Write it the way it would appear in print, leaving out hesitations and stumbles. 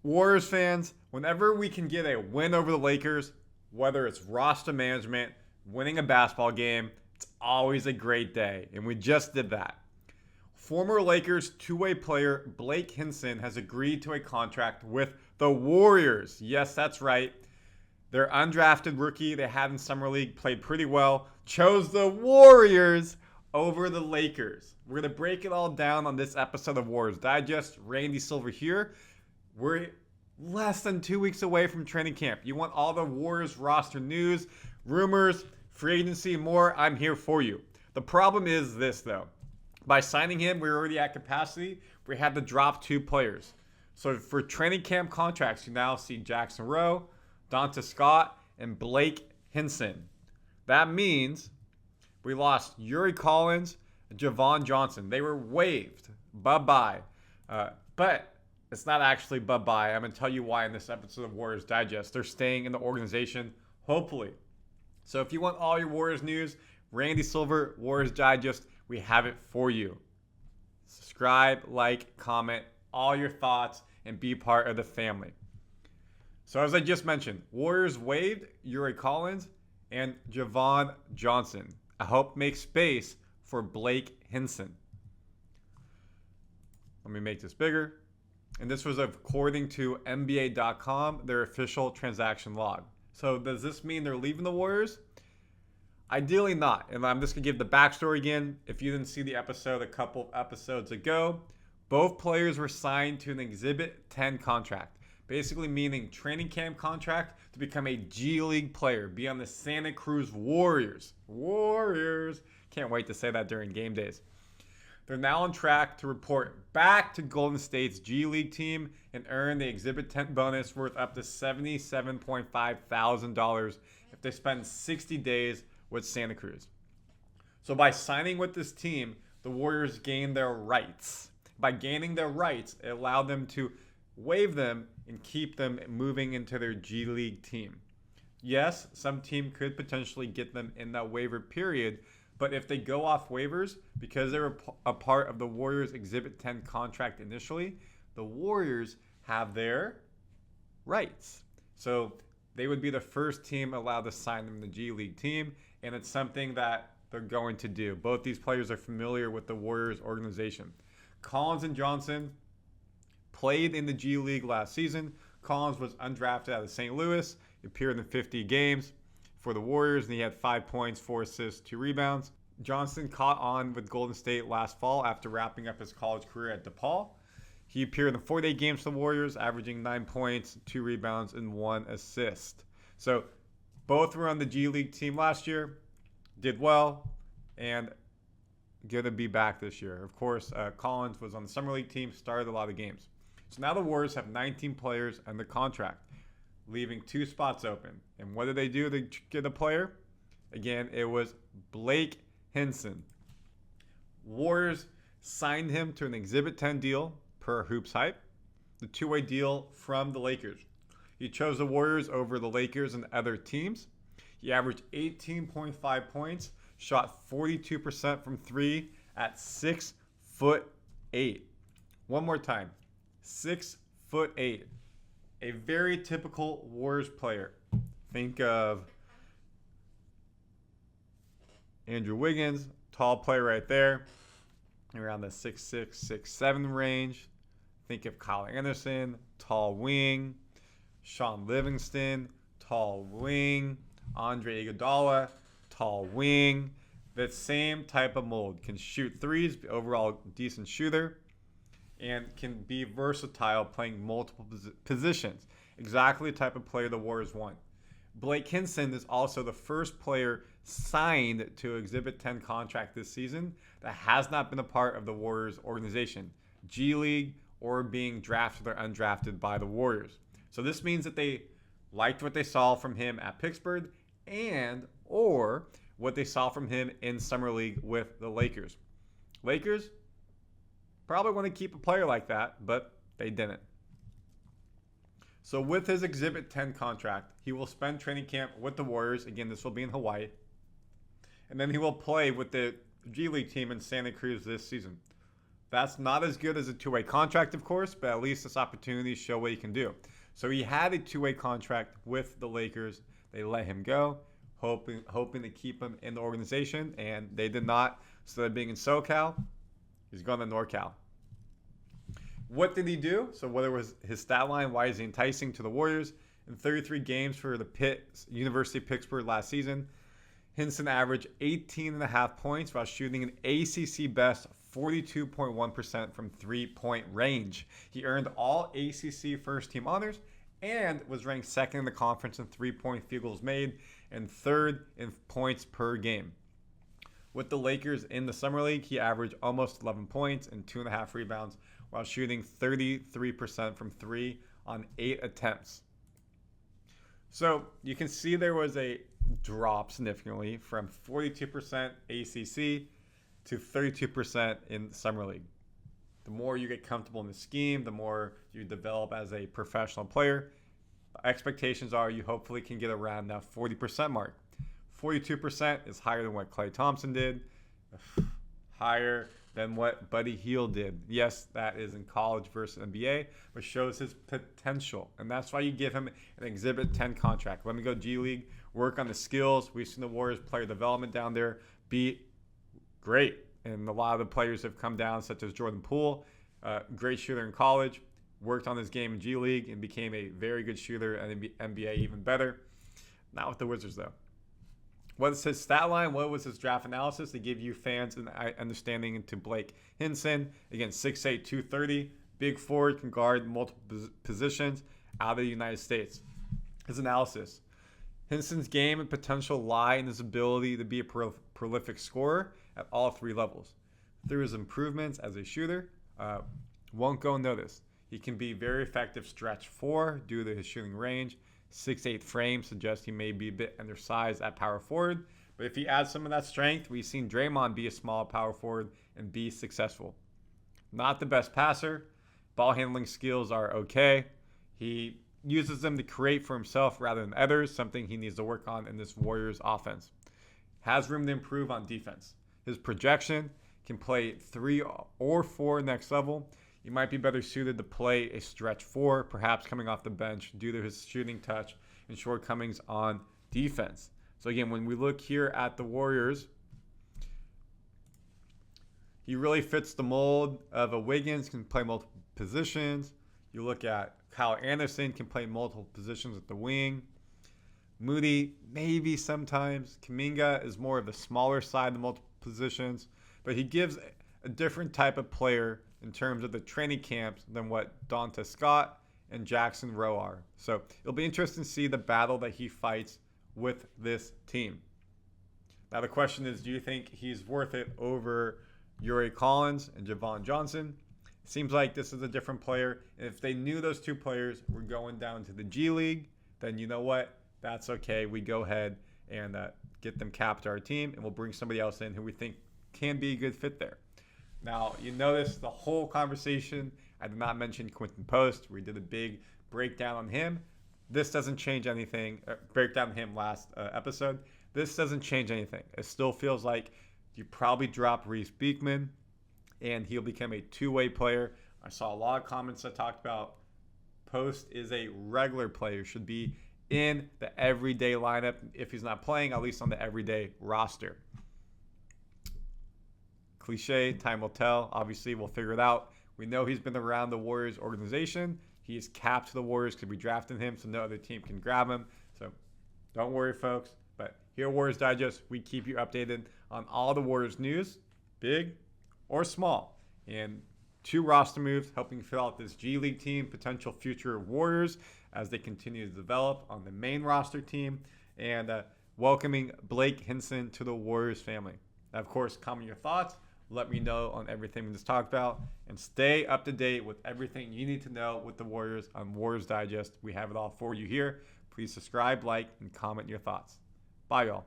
Warriors fans, whenever we can get a win over the Lakers, whether it's roster management, winning a basketball game, it's always a great day. And we just did that. Former Lakers two-way player Blake Hinson has agreed to a contract with the Warriors. Yes, that's right. Their undrafted rookie they had in Summer League played pretty well, chose the Warriors over the Lakers. We're going to break it all down on this episode of Warriors Digest. Randy Silver here. We're less than 2 weeks away from training camp. You want all the Warriors roster news, rumors, free agency, and more? I'm here for you. The problem is this, though. By signing him, we were already at capacity. We had to drop 2 players. So for training camp contracts, you now see Jackson Rowe, Donta Scott, and Blake Hinson. That means we lost Yuri Collins and Javon Johnson. They were waived. Bye-bye. But it's not actually bye-bye. I'm going to tell you why in this episode of Warriors Digest. They're staying in the organization, hopefully. So if you want all your Warriors news, Randy Silver, Warriors Digest, we have it for you. Subscribe, like, comment, all your thoughts, and be part of the family. So as I just mentioned, Warriors waived Yuri Collins and Javon Johnson. I hope make space for Blake Hinson. Let me make this bigger. And this was according to NBA.com, their official transaction log. So does this mean they're leaving the Warriors? Ideally not. And I'm just going to give the backstory again. If you didn't see the episode a couple of episodes ago, both players were signed to an Exhibit 10 contract. Basically meaning training camp contract to become a G League player. Be on the Santa Cruz Warriors. Warriors. Can't wait to say that during game days. They're now on track to report back to Golden State's G League team and earn the Exhibit 10 bonus worth up to $77.5 thousand if they spend 60 days with Santa Cruz. So by signing with this team, the Warriors gained their rights. By gaining their rights, it allowed them to waive them and keep them moving into their G League team. Yes, some team could potentially get them in that waiver period, but if they go off waivers, because they were a part of the Warriors Exhibit 10 contract initially, the Warriors have their rights. So they would be the first team allowed to sign them in the G League team, and it's something that they're going to do. Both these players are familiar with the Warriors organization. Collins and Johnson played in the G League last season. Collins was undrafted out of St. Louis. He appeared in 50 games for the Warriors, and he had 5 points, 4 assists, 2 rebounds. Johnson caught on with Golden State last fall after wrapping up his college career at DePaul. He appeared in 48 games for the Warriors, averaging 9 points, 2 rebounds, and 1 assist. So both were on the G League team last year, did well, and going to be back this year. Of course, Collins was on the Summer League team, started a lot of games. So now the Warriors have 19 players under contract, leaving 2 spots open. And what did they do to get a player? Again, it was Blake Henson. Warriors signed him to an Exhibit 10 deal per Hoops Hype, the 2-way deal from the Lakers. He chose the Warriors over the Lakers and other teams. He averaged 18.5 points, shot 42% from 3 at 6'8". One more time, 6'8". A very typical Warriors player. Think of Andrew Wiggins, tall player right there, around the 6'6", 6'7" range. Think of Kyle Anderson, tall wing. Sean Livingston, tall wing. Andre Iguodala, tall wing. That same type of mold. Can shoot threes, be overall decent shooter, and can be versatile playing multiple positions. Exactly the type of player the Warriors want. Blake Hinson is also the first player signed to Exhibit 10 contract this season that has not been a part of the Warriors organization, G League, or being drafted or undrafted by the Warriors. So this means that they liked what they saw from him at Pittsburgh and or what they saw from him in Summer League with the Lakers. Lakers probably want to keep a player like that, but they didn't. So with his Exhibit 10 contract, he will spend training camp with the Warriors. Again, this will be in Hawaii. And then he will play with the G League team in Santa Cruz this season. That's not as good as a two-way contract, of course, but at least this opportunity to show what he can do. So he had a two-way contract with the Lakers. They let him go, hoping to keep him in the organization, and they did not. Instead of being in SoCal, he's going to NorCal. What did he do? So what was his stat line? Why is he enticing to the Warriors? In 33 games for the University of Pittsburgh last season, Hinson averaged 18.5 points while shooting an ACC best 42.1% from three-point range. He earned all ACC first-team honors and was ranked second in the conference in three-point field goals made and third in points per game. With the Lakers in the Summer League, he averaged almost 11 points and 2.5 rebounds while shooting 33% from three on 8 attempts. So you can see there was a drop significantly from 42% ACC to 32% in the Summer League. The more you get comfortable in the scheme, the more you develop as a professional player. Expectations are you hopefully can get around that 40% mark. 42% is higher than what Klay Thompson did, higher than what Buddy Hield did. Yes, that is in college versus NBA, but shows his potential. And that's why you give him an Exhibit 10 contract. Let me go G League, work on the skills. We've seen the Warriors player development down there be great. And a lot of the players have come down, such as Jordan Poole, great shooter in college, worked on his game in G League, and became a very good shooter and NBA even better. Not with the Wizards, though. What is his stat line? What was his draft analysis? To give you fans an understanding into Blake Hinson. Again, 6'8", 230, big forward, can guard multiple positions out of the United States. His analysis. Hinson's game and potential lie in his ability to be a prolific scorer at all three levels. Through his improvements as a shooter, won't go unnoticed. He can be very effective stretch four due to his shooting range. 6'8" frame suggests he may be a bit undersized at power forward. But if he adds some of that strength, we've seen Draymond be a small power forward and be successful. Not the best passer. Ball handling skills are okay. He uses them to create for himself rather than others, something he needs to work on in this Warriors offense. Has room to improve on defense. His projection can play 3 or 4 next level. He might be better suited to play a stretch 4, perhaps coming off the bench due to his shooting touch and shortcomings on defense. So again, when we look here at the Warriors, he really fits the mold of a Wiggins, can play multiple positions. You look at Kyle Anderson, can play multiple positions at the wing. Moody, maybe sometimes. Kuminga is more of the smaller side of the multiple positions, but he gives a different type of player in terms of the training camps than what Donta Scott and Jackson Rowe are. So it'll be interesting to see the battle that he fights with this team. Now the question is, do you think he's worth it over Yuri Collins and Javon Johnson? It seems like this is a different player. And if they knew those two players were going down to the G League, then you know what? That's okay. We go ahead and get them capped to our team, and we'll bring somebody else in who we think can be a good fit there. Now, you notice the whole conversation, I did not mention Quinten Post. We did a big breakdown on him. This doesn't change anything. Breakdown on him last episode. This doesn't change anything. It still feels like you probably drop Reese Beekman, and he'll become a two-way player. I saw a lot of comments that talked about Post is a regular player, should be in the everyday lineup. If he's not playing, at least on the everyday roster. Cliche, time will tell. Obviously, we'll figure it out. We know he's been around the Warriors organization. He's capped to the Warriors because we drafted him, so no other team can grab him. So don't worry, folks. But here at Warriors Digest, we keep you updated on all the Warriors news, big or small. And 2 roster moves helping fill out this G League team, potential future Warriors as they continue to develop on the main roster team, and welcoming Blake Hinson to the Warriors family. Now, of course, comment your thoughts. Let me know on everything we just talked about, and stay up to date with everything you need to know with the Warriors on Warriors Digest. We have it all for you here. Please subscribe, like, and comment your thoughts. Bye, y'all.